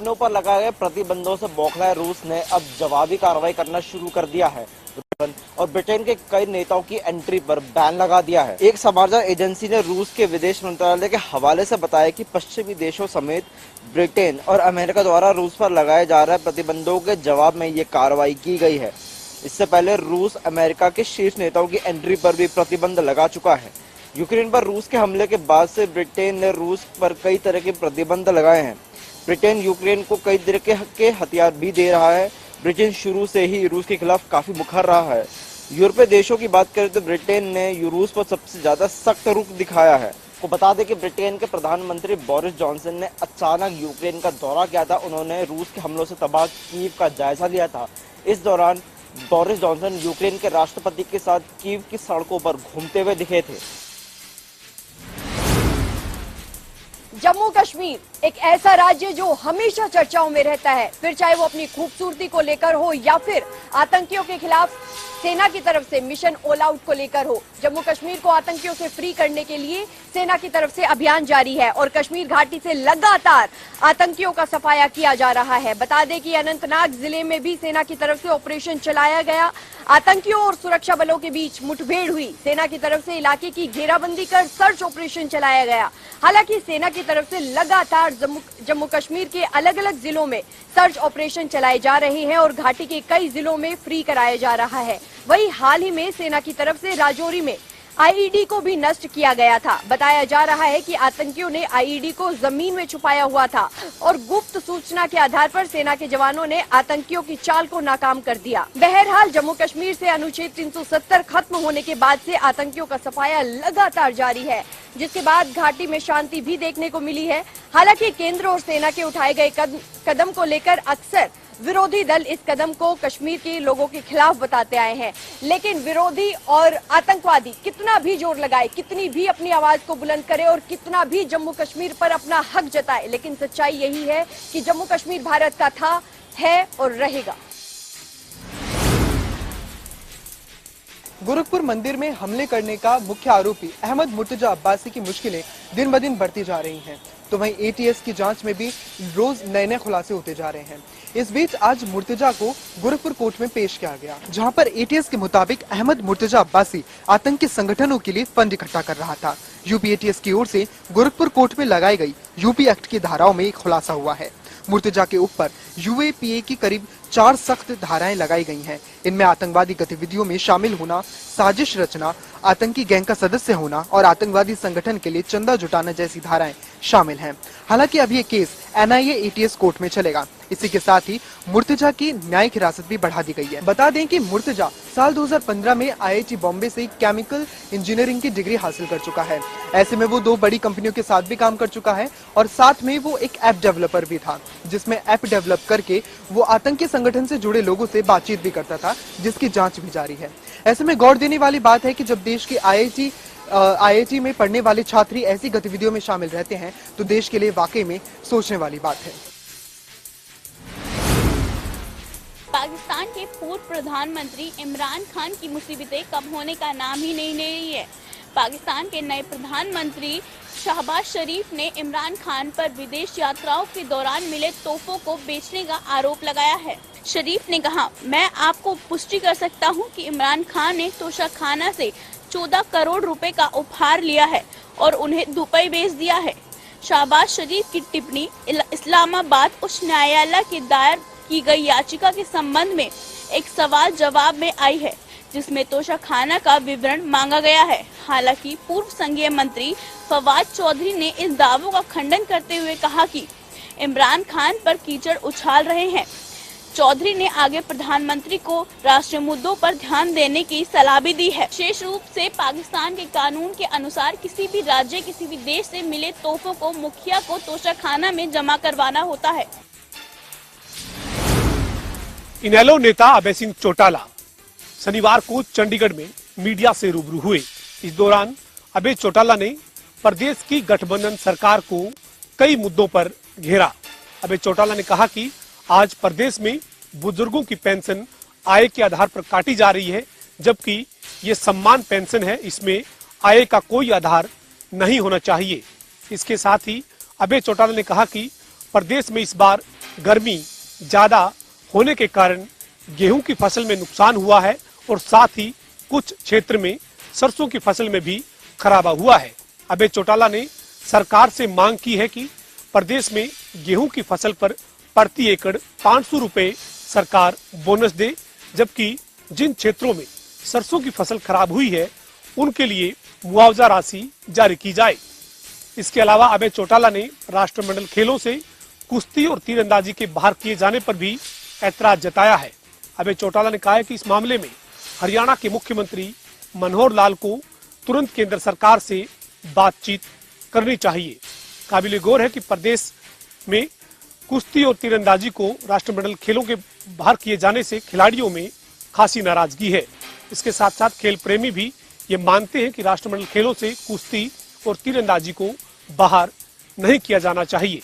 अपने ऊपर लगाए गए प्रतिबंधों से बौखलाए रूस ने अब जवाबी कार्रवाई करना शुरू कर दिया है और ब्रिटेन के कई नेताओं की एंट्री पर बैन लगा दिया है। एक समाचार एजेंसी ने रूस के विदेश मंत्रालय के हवाले से बताया कि पश्चिमी देशों समेत ब्रिटेन और अमेरिका द्वारा रूस पर लगाए जा रहे प्रतिबंधों के जवाब में ये कार्रवाई की गई है। इससे पहले रूस अमेरिका के शीर्ष नेताओं की एंट्री पर भी प्रतिबंध लगा चुका है। यूक्रेन पर रूस के हमले के बाद से ब्रिटेन ने रूस पर कई तरह के प्रतिबंध लगाए हैं। ब्रिटेन यूक्रेन को कई तरह के हथियार भी दे रहा है। ब्रिटेन शुरू से ही रूस के खिलाफ काफी मुखर रहा है। यूरोपीय देशों की बात करें तो ब्रिटेन ने रूस पर सबसे ज्यादा सख्त रुख दिखाया है। को बता दें कि ब्रिटेन के प्रधानमंत्री बोरिस जॉनसन ने अचानक यूक्रेन का दौरा किया था। उन्होंने रूस के हमलों से तबाह कीव का जायजा लिया था। इस दौरान बोरिस जॉनसन यूक्रेन के राष्ट्रपति के साथ कीव की सड़कों पर घूमते हुए दिखे थे। जम्मू कश्मीर एक ऐसा राज्य जो हमेशा चर्चाओं में रहता है, फिर चाहे वो अपनी खूबसूरती को लेकर हो या फिर आतंकियों के खिलाफ सेना की तरफ से मिशन ऑल आउट को लेकर हो। जम्मू कश्मीर को आतंकियों से फ्री करने के लिए सेना की तरफ से अभियान जारी है और कश्मीर घाटी से लगातार आतंकियों का सफाया किया जा रहा है। बता दें कि अनंतनाग जिले में भी सेना की तरफ से ऑपरेशन चलाया गया। आतंकियों और सुरक्षा बलों के बीच मुठभेड़ हुई। सेना की तरफ से इलाके की घेराबंदी कर सर्च ऑपरेशन चलाया गया। हालांकि सेना की तरफ से लगातार जम्मू कश्मीर के अलग अलग जिलों में सर्च ऑपरेशन चलाए जा रहे हैं और घाटी के कई जिलों में फ्री कराया जा रहा है। वहीं हाल ही में सेना की तरफ से राजौरी में आईईडी को भी नष्ट किया गया था। बताया जा रहा है कि आतंकियों ने आईईडी को जमीन में छुपाया हुआ था और गुप्त सूचना के आधार पर सेना के जवानों ने आतंकियों की चाल को नाकाम कर दिया। बहरहाल जम्मू कश्मीर से अनुच्छेद 370 खत्म होने के बाद से आतंकियों का सफाया लगातार जारी है, जिसके बाद घाटी में शांति भी देखने को मिली है। हालांकि केंद्र और सेना के उठाए गए कदम को लेकर अक्सर विरोधी दल इस कदम को कश्मीर के लोगों के खिलाफ बताते आए हैं, लेकिन विरोधी और आतंकवादी कितना भी जोर लगाए, कितनी भी अपनी आवाज को बुलंद करे और कितना भी जम्मू कश्मीर पर अपना हक जताए, लेकिन सच्चाई यही है कि जम्मू कश्मीर भारत का था, है और रहेगा। गोरखपुर मंदिर में हमले करने का मुख्य आरोपी अहमद मुर्तजा अब्बासी की मुश्किलें दिन ब दिन बढ़ती जा रही हैं, तो वहीं एटीएस की जांच में भी रोज नए खुलासे होते जा रहे हैं। इस बीच आज मुर्तजा को गोरखपुर कोर्ट में पेश किया गया, जहां पर एटीएस के मुताबिक अहमद मुर्तजा अब्बासी आतंकी संगठनों के लिए फंड इकट्ठा कर रहा था। यूपी एटीएस की ओर से गोरखपुर कोर्ट में लगाई गई यूपी एक्ट की धाराओं में एक खुलासा हुआ है। मुर्तजा के ऊपर यूएपीए की करीब 4 सख्त धाराएं लगाई गई हैं। इनमें आतंकवादी गतिविधियों में शामिल होना, साजिश रचना, आतंकी गैंग का सदस्य होना और आतंकवादी संगठन के लिए चंदा जुटाना जैसी धाराएं शामिल हैं। हालांकि अब ये केस एनआईए एटीएस कोर्ट में चलेगा। इसी के साथ ही मुर्तजा की न्यायिक हिरासत भी बढ़ा दी गई है। बता दें कि मुर्तजा साल 2015 में आईआईटी बॉम्बे से केमिकल इंजीनियरिंग की डिग्री हासिल कर चुका है। ऐसे में वो 2 बड़ी कंपनियों के साथ भी काम कर चुका है और साथ में वो एक ऐप डेवलपर भी था, जिसमें ऐप डेवलप करके वो आतंकी संगठन से जुड़े लोगों से बातचीत भी करता था, जिसकी जांच भी जारी है। ऐसे में गौर देने वाली बात है कि जब देश के आईआईटी में पढ़ने वाले छात्र ऐसी गतिविधियों में शामिल रहते हैं तो देश के लिए वाकई में सोचने वाली बात है। पाकिस्तान के पूर्व प्रधानमंत्री इमरान खान की मुसीबतें कम होने का नाम ही नहीं ले रही है। पाकिस्तान के नए प्रधानमंत्री शहबाज शरीफ ने इमरान खान पर विदेश यात्राओं के दौरान मिले तोहफों को बेचने का आरोप लगाया है। शरीफ ने कहा, मैं आपको पुष्टि कर सकता हूं कि इमरान खान ने तोशाखाना से 14 करोड़ रुपए का उपहार लिया है और उन्हें दुबई भेज दिया है। शहबाज शरीफ की टिप्पणी इस्लामाबाद उच्च न्यायालय के दायर की गई याचिका के संबंध में एक सवाल जवाब में आई है, जिसमें तोशाखाना का विवरण मांगा गया है। हालांकि पूर्व संघीय मंत्री फवाद चौधरी ने इस दावों का खंडन करते हुए कहा कि इमरान खान पर कीचड़ उछाल रहे हैं। चौधरी ने आगे प्रधानमंत्री को राष्ट्रीय मुद्दों पर ध्यान देने की सलाह भी दी है। विशेष रूप से पाकिस्तान के कानून के अनुसार किसी भी राज्य, किसी भी देश से मिले तोहफों को मुखिया को तोशाखाना में जमा करवाना होता है। इनेलो नेता अभय सिंह चौटाला शनिवार को चंडीगढ़ में मीडिया से रूबरू हुए। इस दौरान अभय चौटाला ने प्रदेश की गठबंधन सरकार को कई मुद्दों पर घेरा। अभय चौटाला ने कहा कि आज प्रदेश में बुजुर्गों की पेंशन आय के आधार पर काटी जा रही है, जबकि ये सम्मान पेंशन है, इसमें आय का कोई आधार नहीं होना चाहिए। इसके साथ ही अभय चौटाला ने कहा कि प्रदेश में इस बार गर्मी ज्यादा होने के कारण गेहूं की फसल में नुकसान हुआ है और साथ ही कुछ क्षेत्र में सरसों की फसल में भी खराबा हुआ है। अभय चौटाला ने सरकार से मांग की है कि प्रदेश में गेहूं की फसल पर प्रति एकड़ 500 रुपए सरकार बोनस दे, जबकि जिन क्षेत्रों में सरसों की फसल खराब हुई है उनके लिए मुआवजा राशि जारी की जाए। इसके अलावा अभय चौटाला ने राष्ट्रमंडल खेलों से कुश्ती और तीरंदाजी के बाहर किए जाने पर भी ऐतराज जताया है। अभय चौटाला ने कहा है कि इस मामले में हरियाणा के मुख्यमंत्री मनोहर लाल को तुरंत केंद्र सरकार से बातचीत करनी चाहिए। काबिल गौर है कि प्रदेश में कुश्ती और तीरंदाजी को राष्ट्रमंडल खेलों के बाहर किए जाने से खिलाड़ियों में खासी नाराजगी है। इसके साथ साथ खेल प्रेमी भी ये मानते हैं कि राष्ट्रमंडल खेलों से कुश्ती और तीरंदाजी को बाहर नहीं किया जाना चाहिए।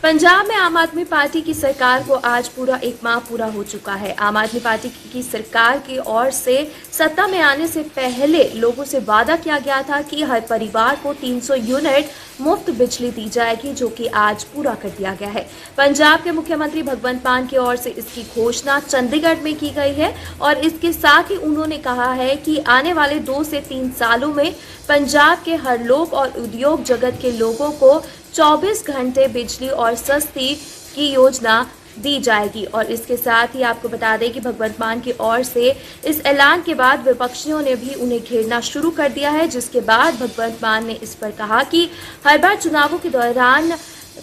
पंजाब में आम आदमी पार्टी की सरकार को आज पूरा 1 माह पूरा हो चुका है। आम आदमी पार्टी की सरकार की ओर से सत्ता में आने से पहले लोगों से वादा किया गया था कि हर परिवार को 300 यूनिट मुफ्त बिजली दी जाएगी, जो कि आज पूरा कर दिया गया है। पंजाब के मुख्यमंत्री भगवंत मान की ओर से इसकी घोषणा चंडीगढ़ में की गई है और इसके साथ ही उन्होंने कहा है कि आने वाले 2 से 3 सालों में पंजाब के हर लोग और उद्योग जगत के लोगों को 24 घंटे बिजली और सस्ती की योजना दी जाएगी। और इसके साथ ही आपको बता दें कि भगवंत मान की ओर से इस ऐलान के बाद विपक्षियों ने भी उन्हें घेरना शुरू कर दिया है, जिसके बाद भगवंत मान ने इस पर कहा कि हर बार चुनावों के दौरान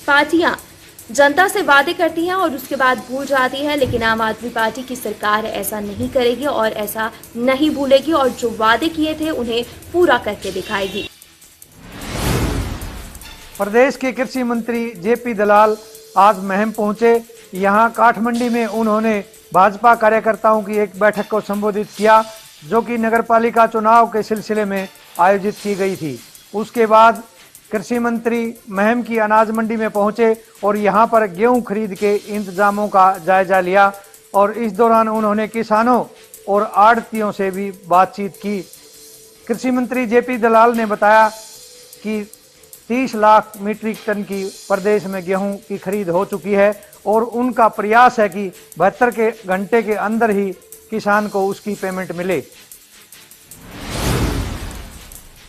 पार्टियां जनता से वादे करती हैं और उसके बाद भूल जाती है, लेकिन आम आदमी पार्टी की सरकार ऐसा नहीं करेगी और ऐसा नहीं भूलेगी और जो वादे किए थे उन्हें पूरा करके दिखाएगी। प्रदेश के कृषि मंत्री जेपी दलाल आज महम पहुंचे। यहां काठमंडी में उन्होंने भाजपा कार्यकर्ताओं की एक बैठक को संबोधित किया, जो कि नगरपालिका चुनाव के सिलसिले में आयोजित की गई थी। उसके बाद कृषि मंत्री महम की अनाज मंडी में पहुंचे और यहां पर गेहूं खरीद के इंतजामों का जायजा लिया और इस दौरान उन्होंने किसानों और आढ़तियों से भी बातचीत की। कृषि मंत्री जेपी दलाल ने बताया कि 30 लाख मीट्रिक टन की प्रदेश में गेहूं की खरीद हो चुकी है और उनका प्रयास है कि 72 घंटे के अंदर ही किसान को उसकी पेमेंट मिले।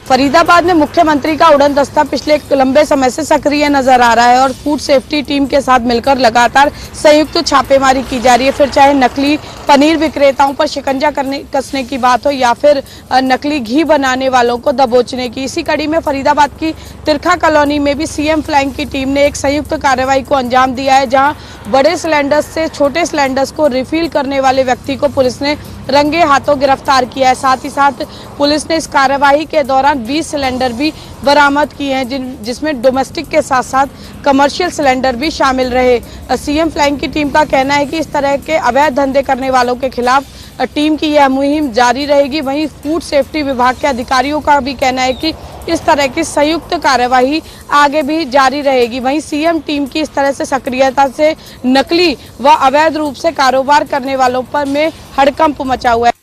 फरीदाबाद में मुख्यमंत्री का उड़न दस्ता पिछले एक लंबे समय से सक्रिय नजर आ रहा है और फूड सेफ्टी टीम के साथ मिलकर लगातार संयुक्त छापेमारी की जा रही है। फिर चाहे नकली पनीर विक्रेताओं पर शिकंजा कसने की बात हो या फिर नकली घी बनाने वालों को दबोचने की। इसी कड़ी में फरीदाबाद की तिरखा कॉलोनी में भी सीएम फ्लाइंग की टीम ने एक संयुक्त कार्रवाई को अंजाम दिया है, जहां बड़े सिलेंडर्स से छोटे सिलेंडर्स को रिफिल करने वाले व्यक्ति को पुलिस ने रंगे हाथों गिरफ्तार किया है। साथ ही साथ पुलिस ने इस कार्यवाही के दौरान 20 सिलेंडर भी बरामद किए हैं, जिसमें डोमेस्टिक के साथ साथ कमर्शियल सिलेंडर भी शामिल रहे। सीएम फ्लाइंग की टीम का कहना है कि इस तरह के अवैध धंधे करने वालों के खिलाफ टीम की यह मुहिम जारी रहेगी। वहीं फूड सेफ्टी विभाग के अधिकारियों का भी कहना है कि इस तरह की संयुक्त कार्यवाही आगे भी जारी रहेगी। वहीं सीएम टीम की इस तरह से सक्रियता से नकली व अवैध रूप से कारोबार करने वालों पर में हड़कंप मचा हुआ है।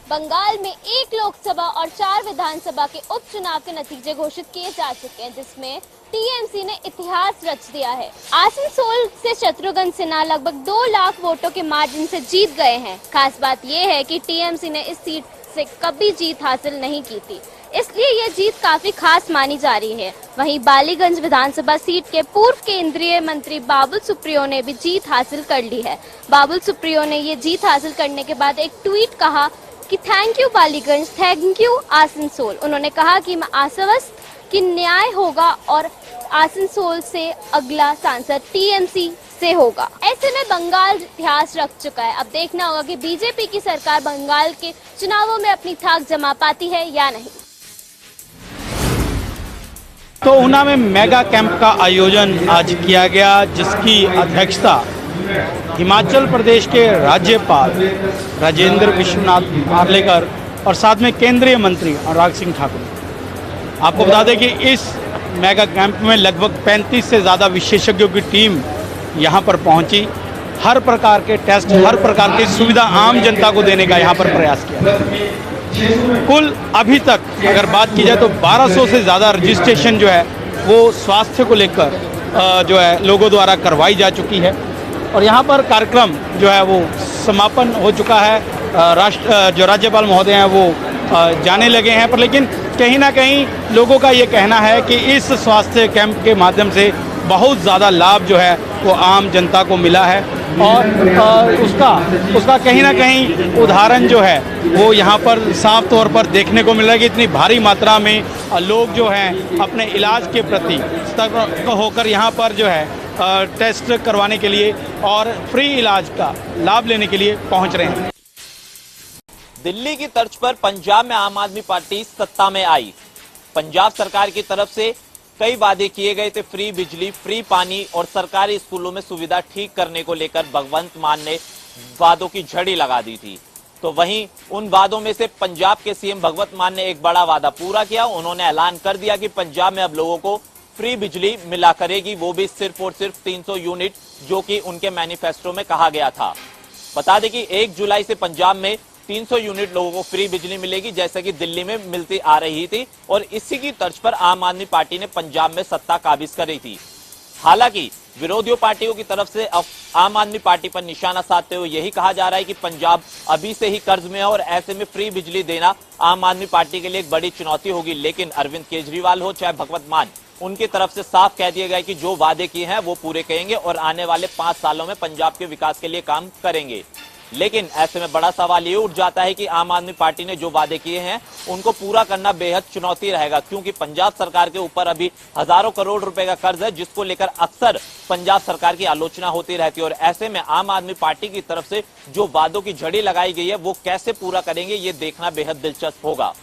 बंगाल में 1 लोकसभा और 4 विधानसभा के उपचुनाव के नतीजे घोषित किए जा चुके हैं, जिसमें टीएमसी ने इतिहास रच दिया है। आसनसोल से शत्रुघ्न सिन्हा लगभग 2 लाख वोटों के मार्जिन से जीत गए हैं। खास बात यह है कि टीएमसी ने इस सीट से कभी जीत हासिल नहीं की थी, इसलिए यह जीत काफी खास मानी जा रही है। वहीं बालीगंज विधानसभा सीट के पूर्व केंद्रीय मंत्री बाबुल सुप्रियो ने भी जीत हासिल कर ली है। बाबुल सुप्रियो ने ये जीत हासिल करने के बाद एक ट्वीट कहा कि thank you Ballygunge, thank you Asansol. उन्होंने कहा कि मैं आश्वस्त कि न्याय होगा और आसनसोल से अगला सांसद टीएमसी से होगा। ऐसे में बंगाल इतिहास रख चुका है। अब देखना होगा कि बीजेपी की सरकार बंगाल के चुनावों में अपनी थाक जमा पाती है या नहीं। तो ऊना में मेगा कैंप का आयोजन आज किया गया, जिसकी अध्यक्षता हिमाचल प्रदेश के राज्यपाल राजेंद्र विश्वनाथ आर्लेकर और साथ में केंद्रीय मंत्री अनुराग सिंह ठाकुर। आपको बता दें कि इस मेगा कैंप में लगभग 35 से ज़्यादा विशेषज्ञों की टीम यहाँ पर पहुँची। हर प्रकार के टेस्ट, हर प्रकार की सुविधा आम जनता को देने का यहाँ पर प्रयास किया। कुल अभी तक अगर बात की जाए तो 1200 से ज़्यादा रजिस्ट्रेशन जो है वो स्वास्थ्य को लेकर जो है लोगों द्वारा करवाई जा चुकी है। और यहाँ पर कार्यक्रम जो है वो समापन हो चुका है। जो राज्यपाल महोदय हैं वो जाने लगे हैं, पर लेकिन कहीं ना कहीं लोगों का ये कहना है कि इस स्वास्थ्य कैंप के माध्यम से बहुत ज़्यादा लाभ जो है वो आम जनता को मिला है। और उसका कहीं ना कहीं उदाहरण जो है वो यहाँ पर साफ तौर पर देखने को मिल रहा है कि इतनी भारी मात्रा में लोग जो हैं अपने इलाज के प्रति सतर्क होकर यहाँ पर जो है टेस्ट करवाने के लिए और फ्री इलाज का लाभ लेने के लिए पहुँच रहे हैं। दिल्ली की तर्ज पर पंजाब में आम आदमी पार्टी सत्ता में आई। पंजाब सरकार की तरफ से कई वादे किए गए थे, फ्री बिजली, फ्री पानी और सरकारी स्कूलों में सुविधा ठीक करने को लेकर भगवंत मान ने वादों की झड़ी लगा दी थी। तो वहीं उन वादों में से पंजाब के सीएम भगवंत मान ने एक बड़ा वादा पूरा किया। उन्होंने ऐलान कर दिया कि पंजाब में अब लोगों को फ्री बिजली मिला करेगी, वो भी सिर्फ और सिर्फ 300 यूनिट, जो कि उनके मैनिफेस्टो में कहा गया था। बता दें कि 1 जुलाई से पंजाब में 300 यूनिट लोगों को फ्री बिजली मिलेगी, जैसे कि दिल्ली में मिलती आ रही थी। और इसी की तर्ज पर आम आदमी पार्टी ने पंजाब में सत्ता काबिज करी थी। हालांकि विरोधी पार्टियों की तरफ से अब आम आदमी पार्टी पर निशाना साधते हुए यही कहा जा रहा है कि पंजाब अभी से ही कर्ज में है और ऐसे में फ्री बिजली देना आम आदमी पार्टी के लिए एक बड़ी चुनौती होगी। लेकिन अरविंद केजरीवाल हो चाहे भगवंत मान, उनकी तरफ से साफ कह दिया गया कि जो वादे किए हैं वो पूरे करेंगे और आने वाले 5 सालों में पंजाब के विकास के लिए काम करेंगे। लेकिन ऐसे में बड़ा सवाल ये उठ जाता है कि आम आदमी पार्टी ने जो वादे किए हैं उनको पूरा करना बेहद चुनौती रहेगा, क्योंकि पंजाब सरकार के ऊपर अभी हजारों करोड़ रुपए का कर्ज है, जिसको लेकर अक्सर पंजाब सरकार की आलोचना होती रहती है। और ऐसे में आम आदमी पार्टी की तरफ से जो वादों की झड़ी लगाई गई है वो कैसे पूरा करेंगे, ये देखना बेहद दिलचस्प होगा।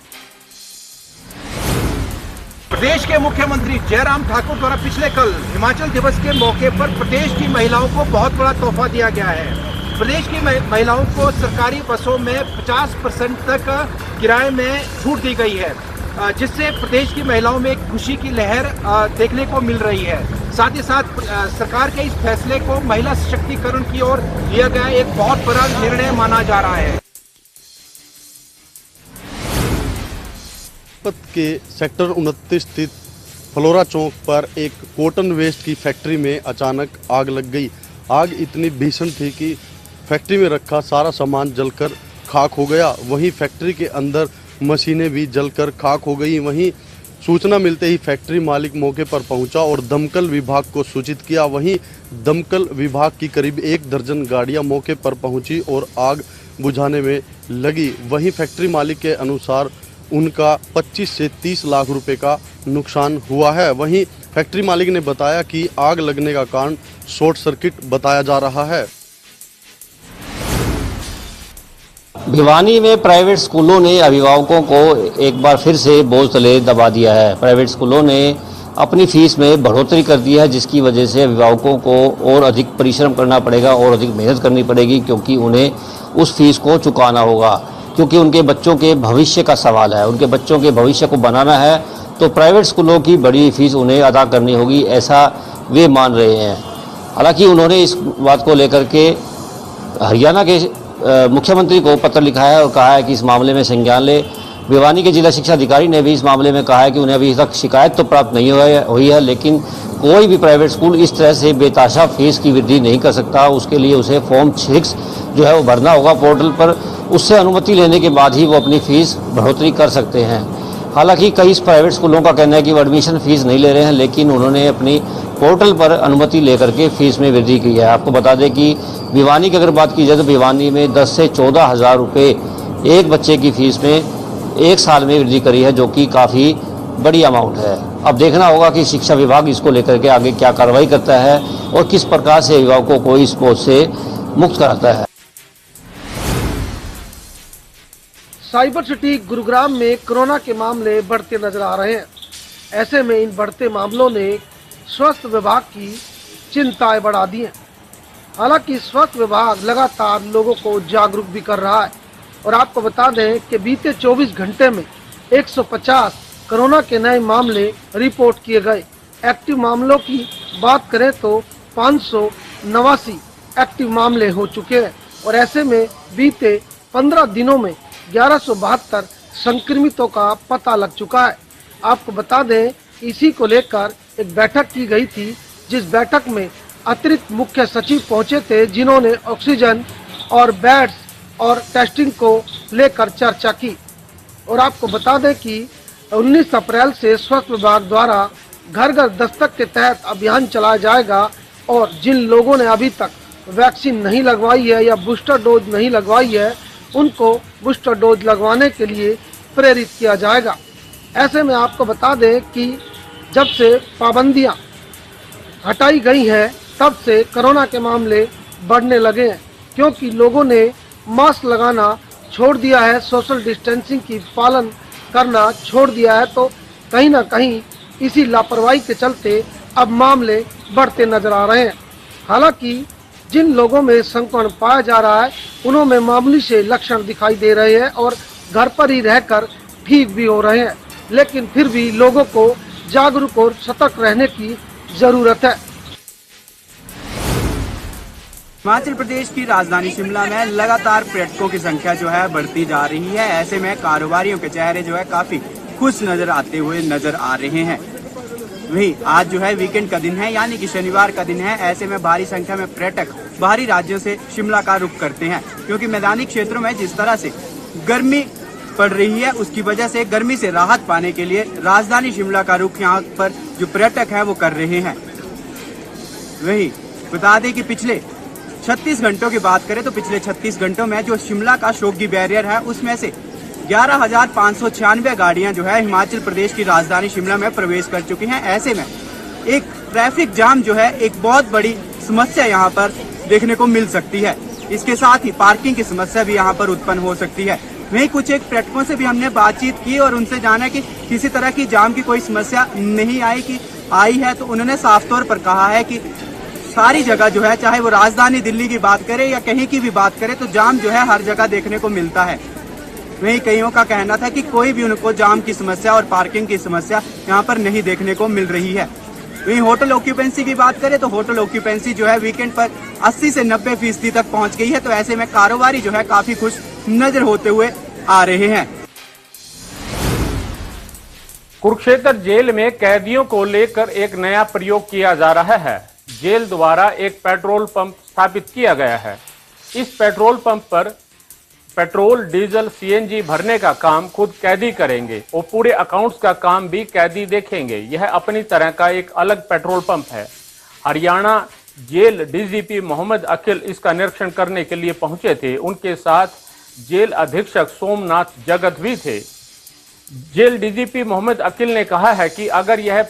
प्रदेश के मुख्यमंत्री जयराम ठाकुर द्वारा पिछले कल हिमाचल दिवस के मौके पर प्रदेश की महिलाओं को बहुत बड़ा तोहफा दिया गया है। प्रदेश की महिलाओं को सरकारी बसों में 50% तक किराए में छूट दी गई है, जिससे प्रदेश की महिलाओं में एक खुशी की लहर देखने को मिल रही है। साथ ही साथ सरकार के इस फैसले को महिला सशक्तिकरण की ओर लिया गया एक बहुत बड़ा निर्णय माना जा रहा है। के सेक्टर 29 स्थित फ्लोरा चौक पर एक कॉटन वेस्ट की फैक्ट्री में अचानक आग लग गई। आग इतनी भीषण थी कि फैक्ट्री में रखा सारा सामान जलकर खाक हो गया। वहीं फैक्ट्री के अंदर मशीनें भी जलकर खाक हो गई। वहीं सूचना मिलते ही फैक्ट्री मालिक मौके पर पहुंचा और दमकल विभाग को सूचित किया। वहीं दमकल विभाग की करीब 1 दर्जन गाड़ियां मौके पर पहुंची और आग बुझाने में लगी। वहीं फैक्ट्री मालिक के अनुसार उनका 25 से 30 लाख रुपए का नुकसान हुआ है। वहीं फैक्ट्री मालिक ने बताया कि आग लगने का कारण शॉर्ट सर्किट बताया जा रहा है। भिवानी में प्राइवेट स्कूलों ने अभिभावकों को एक बार फिर से बोझ तले दबा दिया है। प्राइवेट स्कूलों ने अपनी फीस में बढ़ोतरी कर दी है, जिसकी वजह से अभिभावकों को और अधिक परिश्रम करना पड़ेगा और अधिक मेहनत करनी पड़ेगी, क्योंकि उन्हें उस फीस को चुकाना होगा, क्योंकि उनके बच्चों के भविष्य का सवाल है। उनके बच्चों के भविष्य को बनाना है तो प्राइवेट स्कूलों की बड़ी फीस उन्हें अदा करनी होगी, ऐसा वे मान रहे हैं। हालांकि उन्होंने इस बात को लेकर के हरियाणा के मुख्यमंत्री को पत्र लिखा है और कहा है कि इस मामले में संज्ञान ले। भिवानी के जिला शिक्षा अधिकारी ने भी इस मामले में कहा है कि उन्हें अभी तक शिकायत तो प्राप्त नहीं हुई है, लेकिन कोई भी प्राइवेट स्कूल इस तरह से बेताशा फीस की वृद्धि नहीं कर सकता। उसके लिए उसे फॉर्म 6 जो है वो भरना होगा पोर्टल पर। उससे अनुमति लेने के बाद ही वो अपनी फीस बढ़ोतरी कर सकते हैं। हालांकि कई प्राइवेट स्कूलों का कहना है कि वो एडमिशन फीस नहीं ले रहे हैं, लेकिन उन्होंने अपनी पोर्टल पर अनुमति लेकर के फीस में वृद्धि की है। आपको बता दें कि भिवानी की अगर बात की जाए तो भिवानी में 10 से 14 हज़ार रुपये एक बच्चे की फीस में 1 साल में वृद्धि करी है, जो कि काफ़ी बड़ी अमाउंट है। अब देखना होगा कि शिक्षा विभाग इसको लेकर के आगे क्या कार्रवाई करता है और किस प्रकार से अभिभावकों को इस बोझ से मुक्त कराता है। साइबर सिटी गुरुग्राम में कोरोना के मामले बढ़ते नजर आ रहे हैं। ऐसे में इन बढ़ते मामलों ने स्वास्थ्य विभाग की चिंताएं बढ़ा दी हैं। हालांकि स्वास्थ्य विभाग लगातार लोगों को जागरूक भी कर रहा है और आपको बता दें कि बीते 24 घंटे में 150 कोरोना के नए मामले रिपोर्ट किए गए। एक्टिव मामलों की बात करें तो 589 एक्टिव मामले हो चुके हैं और ऐसे में बीते 15 दिनों में 1172 संक्रमितों का पता लग चुका है। आपको बता दें इसी को लेकर एक बैठक की गई थी, जिस बैठक में अतिरिक्त मुख्य सचिव पहुंचे थे, जिन्होंने ऑक्सीजन और बेड्स और टेस्टिंग को लेकर चर्चा की। और आपको बता दें कि 19 अप्रैल से स्वास्थ्य विभाग द्वारा घर घर दस्तक के तहत अभियान चलाया जाएगा और जिन लोगों ने अभी तक वैक्सीन नहीं लगवाई है या बूस्टर डोज नहीं लगवाई है, उनको बूस्टर डोज लगवाने के लिए प्रेरित किया जाएगा। ऐसे में आपको बता दें कि जब से पाबंदियां हटाई गई हैं, तब से कोरोना के मामले बढ़ने लगे हैं, क्योंकि लोगों ने मास्क लगाना छोड़ दिया है, सोशल डिस्टेंसिंग की पालन करना छोड़ दिया है। तो कहीं ना कहीं इसी लापरवाही के चलते अब मामले बढ़ते नजर आ रहे हैं। हालांकि जिन लोगों में संक्रमण पाया जा रहा है, उनमें मामूली से लक्षण दिखाई दे रहे हैं और घर पर ही रहकर ठीक भी हो रहे हैं, लेकिन फिर भी लोगों को जागरूक और सतर्क रहने की जरूरत है। हिमाचल प्रदेश की राजधानी शिमला में लगातार पर्यटकों की संख्या जो है बढ़ती जा रही है। ऐसे में कारोबारियों के चेहरे जो है काफी खुश नजर आते हुए नजर आ रहे हैं। वहीं आज जो है वीकेंड का दिन है, यानी कि शनिवार का दिन है। ऐसे में भारी संख्या में पर्यटक बाहरी राज्यों से शिमला का रुख करते हैं, क्योंकि मैदानी क्षेत्रों में जिस तरह से गर्मी पड़ रही है, उसकी वजह से गर्मी से राहत पाने के लिए राजधानी शिमला का रुख यहाँ पर जो पर्यटक है वो कर रहे हैं। वहीं बता दें कि पिछले 36 घंटों की बात करें तो पिछले 36 घंटों में जो शिमला का शोगी बैरियर है, उसमें से 11,596 गाड़ियां जो है हिमाचल प्रदेश की राजधानी शिमला में प्रवेश कर चुकी हैं। ऐसे में एक ट्रैफिक जाम जो है एक बहुत बड़ी समस्या यहाँ पर देखने को मिल सकती है। इसके साथ ही पार्किंग की समस्या भी यहाँ पर उत्पन्न हो सकती है। वहीं कुछ एक पर्यटकों से भी हमने बातचीत की और उनसे जाना कि किसी तरह की जाम की कोई समस्या नहीं आई है, तो उन्होंने साफ तौर पर कहा है कि सारी जगह जो है, चाहे वो राजधानी दिल्ली की बात करें या कहीं की भी बात करें, तो जाम जो है हर जगह देखने को मिलता है। वहीं कईयों का कहना था कि कोई भी उनको जाम की समस्या और पार्किंग की समस्या यहाँ पर नहीं देखने को मिल रही है। वहीं होटल ऑक्यूपेंसी की बात करें तो होटल ऑक्यूपेंसी जो है वीकेंड पर 80 से 90% तक पहुँच गई है। तो ऐसे में कारोबारी जो है काफी खुश नजर होते हुए आ रहे हैं। कुरुक्षेत्र जेल में कैदियों को लेकर एक नया प्रयोग किया जा रहा है। जेल द्वारा एक पेट्रोल पंप स्थापित किया गया है। इस पेट्रोल पंप पर पेट्रोल, डीजल, सीएनजी भरने का काम खुद कैदी करेंगे और पूरे अकाउंट्स का काम भी कैदी देखेंगे। यह अपनी तरह का एक अलग पेट्रोल पंप है। हरियाणा जेल डीजीपी मोहम्मद अकील इसका निरीक्षण करने के लिए पहुंचे थे। उनके साथ जेल अधीक्षक सोमनाथ जगत भी थे। जेल डीजीपी मोहम्मद अकील ने कहा है कि अगर यह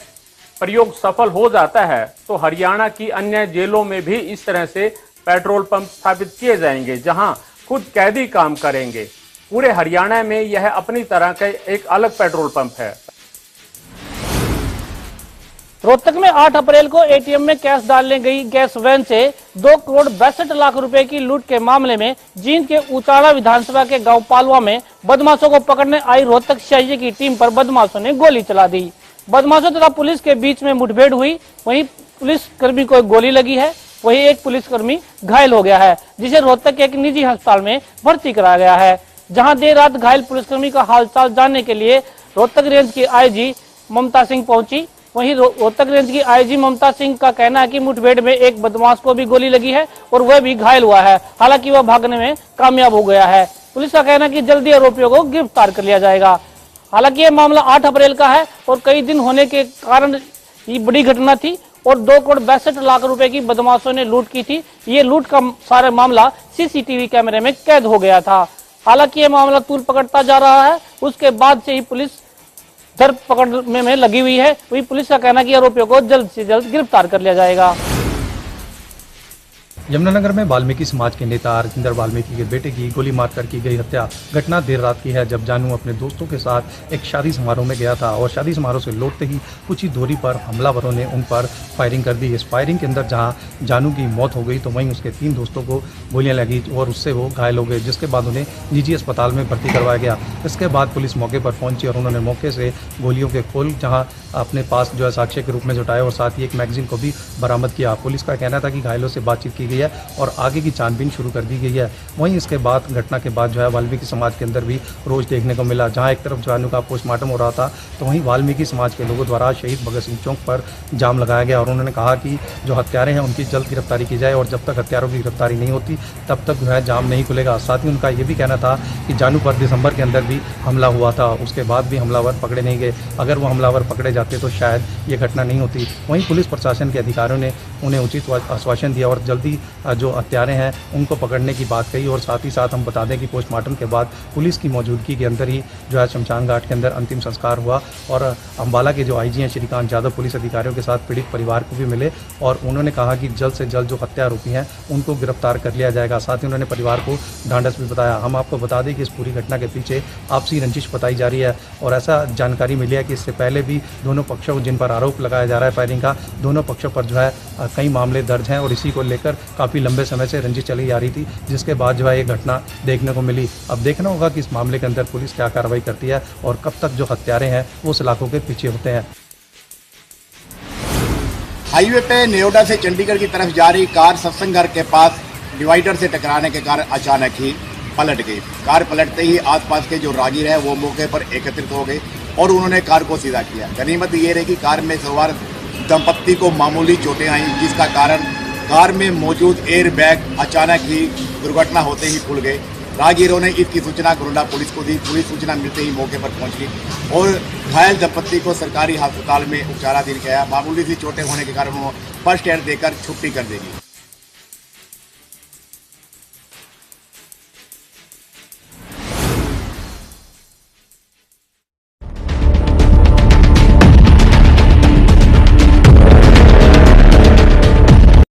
प्रयोग सफल हो जाता है तो हरियाणा की अन्य जेलों में भी इस तरह से पेट्रोल पंप स्थापित किए जाएंगे, जहां खुद कैदी काम करेंगे। पूरे हरियाणा में यह अपनी तरह का एक अलग पेट्रोल पंप है। रोहतक में 8 अप्रैल को एटीएम में कैश डालने गई गैस वैन से 2,62,00,000 रुपए की लूट के मामले में जींद के उचाड़ा विधानसभा के गांव पालवा में बदमाशों को पकड़ने आई रोहतक सीआईए की टीम पर बदमाशों ने गोली चला दी। बदमाशों तथा पुलिस के बीच में मुठभेड़ हुई। वहीं पुलिसकर्मी को गोली लगी है, वहीं एक पुलिसकर्मी घायल हो गया है, जिसे रोहतक के एक निजी अस्पताल में भर्ती कराया गया है। जहां देर रात घायल पुलिसकर्मी का हालचाल जानने के लिए रोहतक रेंज की आईजी ममता सिंह पहुंची। वहीं रोहतक रेंज की आईजी ममता सिंह का कहना है कि मुठभेड़ में एक बदमाश को भी गोली लगी है और वह भी घायल हुआ है। हालांकि वह भागने में कामयाब हो गया है। पुलिस का कहना है कि जल्दी आरोपियों को गिरफ्तार कर लिया जाएगा। हालांकि यह मामला 8 अप्रैल का है और कई दिन होने के कारण ये बड़ी घटना थी और 2,62,00,000 रुपए की बदमाशों ने लूट की थी। ये लूट का सारा मामला सीसीटीवी कैमरे में कैद हो गया था। हालांकि ये मामला तूल पकड़ता जा रहा है। उसके बाद से ही पुलिस धर पकड़ने में लगी हुई है। वही पुलिस का कहना है कि आरोपियों को जल्द से जल्द गिरफ्तार कर लिया जाएगा। यमुनानगर में वाल्मीकि समाज के नेता राजेंद्र वाल्मीकि के बेटे की गोली मारकर की गई हत्या घटना देर रात की है, जब जानू अपने दोस्तों के साथ एक शादी समारोह में गया था और शादी समारोह से लौटते ही कुछ ही दूरी पर हमलावरों ने उन पर फायरिंग कर दी। इस फायरिंग के अंदर जहां जानू की मौत हो गई तो वहीं उसके 3 दोस्तों को गोलियां लगी और उससे वो घायल हो गए, जिसके बाद उन्हें निजी अस्पताल में भर्ती करवाया गया। इसके बाद पुलिस मौके पर पहुंची और उन्होंने मौके से गोलियों के खोल जहाँ अपने पास जो है साक्ष्य के रूप में जुटाए और साथ ही एक मैगजीन को भी बरामद किया। पुलिस का कहना था कि घायलों से बातचीत की गई गई है और आगे की छानबीन शुरू कर दी गई है। वहीं इसके बाद घटना के बाद जो है वाल्मीकि समाज के अंदर भी रोष देखने को मिला। जहाँ एक तरफ जानू का पोस्टमार्टम हो रहा था तो वहीं वाल्मीकि समाज के लोगों द्वारा शहीद भगत सिंह चौक पर जाम लगाया गया और उन्होंने कहा कि जो हत्यारे हैं उनकी जल्द गिरफ्तारी की जाए और जब तक हत्यारों की गिरफ्तारी नहीं होती तब तक जो है जाम नहीं खुलेगा। साथ ही उनका ये भी कहना था कि जानू पर दिसंबर के अंदर भी हमला हुआ था, उसके बाद भी हमलावर पकड़े नहीं गए। अगर वो हमलावर पकड़े जाते तो शायद ये घटना नहीं होती। वहीं पुलिस प्रशासन के अधिकारियों ने उन्हें उचित आश्वासन दिया और जल्दी जो हत्यारे हैं उनको पकड़ने की बात कही। और साथ ही साथ हम बता दें कि पोस्टमार्टम के बाद पुलिस की मौजूदगी के अंदर ही जो है शमशान घाट के अंदर अंतिम संस्कार हुआ और अम्बाला के जो आईजी हैं श्रीकांत यादव पुलिस अधिकारियों के साथ पीड़ित परिवार को भी मिले और उन्होंने कहा कि जल्द से जल्द जो हत्या आरोपी हैं उनको गिरफ्तार कर लिया जाएगा। साथ ही उन्होंने परिवार को ढांढस भी बताया। हम आपको बता दें कि इस पूरी घटना के पीछे आपसी रंजिश बताई जा रही है और ऐसा जानकारी मिली है कि इससे पहले भी दोनों पक्षों जिन पर आरोप लगाया जा रहा है फायरिंग का, दोनों पक्षों पर जो है कई मामले दर्ज हैं और इसी को लेकर काफ़ी लंबे समय से रंजिश चली जा रही थी, जिसके बाद जो है ये घटना देखने को मिली। अब देखना होगा कि इस मामले के अंदर पुलिस क्या कार्रवाई करती है और कब तक जो हत्यारे हैं वो सलाखों के पीछे होते हैं। हाईवे पे नोएडा से चंडीगढ़ की तरफ जा रही कार सत्संग घर के पास डिवाइडर से टकराने के कारण अचानक ही पलट गई। कार पलटते ही आसपास के जो राहगीर हैं वो मौके पर एकत्रित हो गए और उन्होंने कार को सीधा किया। गनीमत ये रही कि कार में सवार दंपत्ति को मामूली चोटें आई, जिसका कारण कार में मौजूद एयर बैग अचानक ही दुर्घटना होते ही खुल गए। राहगीरों ने इसकी सूचना गोंडा पुलिस को दी। पुलिस सूचना मिलते ही मौके पर पहुंच गई और घायल दंपत्ति को सरकारी अस्पताल में उपचाराधीन किया। मामूली सी चोटें होने के कारण वो फर्स्ट एड देकर छुट्टी कर देगी।